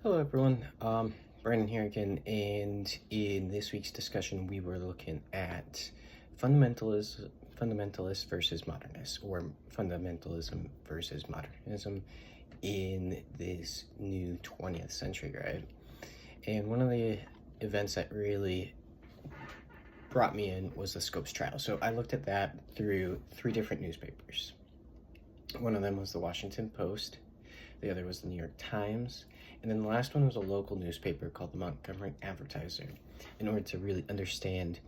Hello everyone, Brandon here again, and in this week's discussion we were looking at fundamentalist versus modernist, or fundamentalism versus modernism in this new 20th century, right? And one of the events that really brought me in was the Scopes trial. So I looked at that through three different newspapers. One of them was the Washington Post, the other was the New York Times, and then the last one was a local newspaper called the Montgomery Advertiser, in order to really understand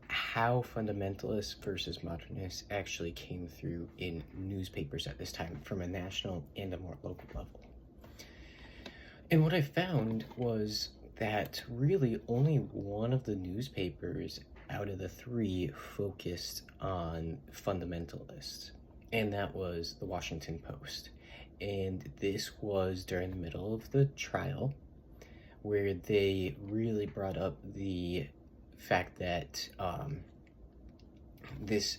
how fundamentalists versus modernists actually came through in newspapers at this time from a national and a more local level. And what I found was that really only one of the newspapers out of the three focused on fundamentalists, and that was the Washington Post. And this was during the middle of the trial, where they really brought up the fact that this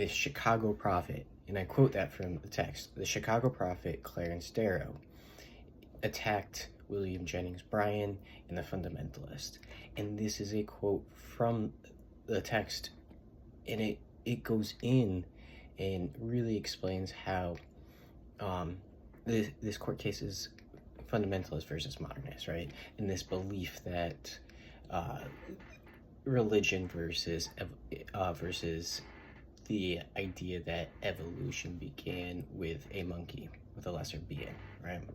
Chicago prophet, and I quote that from the text, the Chicago prophet Clarence Darrow attacked William Jennings Bryan and the Fundamentalist. And this is a quote from the text, and it goes in and really explains how this court case is fundamentalist versus modernist, right? And this belief that religion versus the idea that evolution began with a monkey, with a lesser being, right?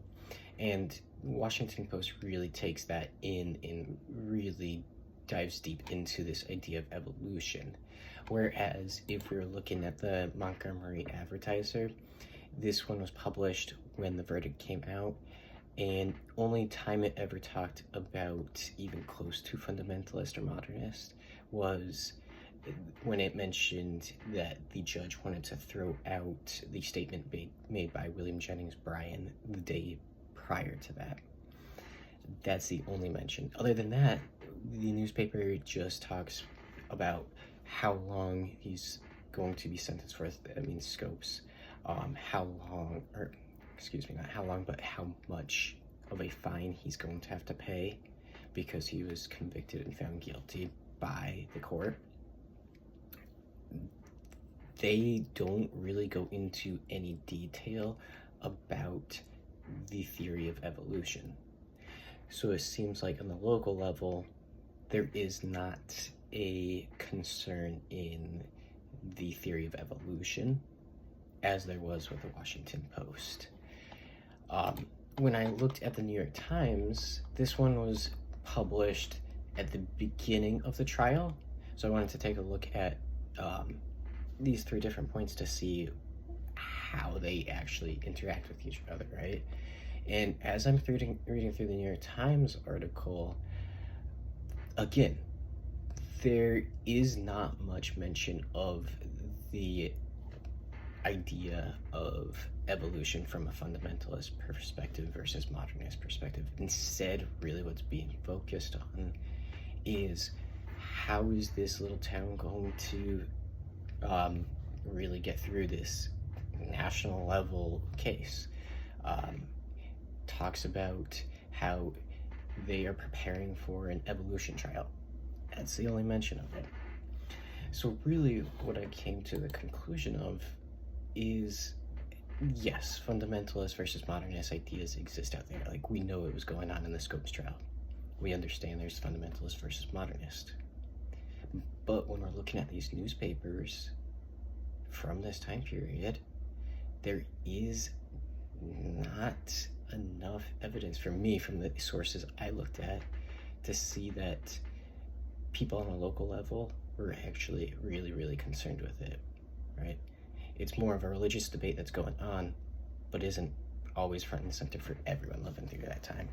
And Washington Post really takes that in and really dives deep into this idea of evolution. Whereas if we're looking at the Montgomery Advertiser, this one was published when the verdict came out, and only time it ever talked about even close to fundamentalist or modernist was when it mentioned that the judge wanted to throw out the statement made by William Jennings Bryan the day prior to that. That's the only mention. Other than that, the newspaper just talks about how long he's going to be sentenced for, Scopes, how long, or excuse me, not how long, but how much of a fine he's going to have to pay because he was convicted and found guilty by the court. They don't really go into any detail about the theory of evolution. So it seems like on the local level, there is not a concern in the theory of evolution as there was with the Washington Post. When I looked at the New York Times, this one was published at the beginning of the trial. So I wanted to take a look at these three different points to see how they actually interact with each other, right? And as I'm reading through the New York Times article, again, there is not much mention of the idea of evolution from a fundamentalist perspective versus modernist perspective. Instead, really what's being focused on is how is this little town going to really get through this national level case. Talks about how they are preparing for an evolution trial. That's the only mention of it. So really what I came to the conclusion of is, yes, fundamentalist versus modernist ideas exist out there. Like, we know it was going on in the Scopes trial. We understand there's fundamentalist versus modernist. But when we're looking at these newspapers from this time period, there is not enough evidence for me, from the sources I looked at, to see that people on a local level were actually really concerned with it, right? It's more of a religious debate that's going on, but isn't always front and center for everyone living through that time.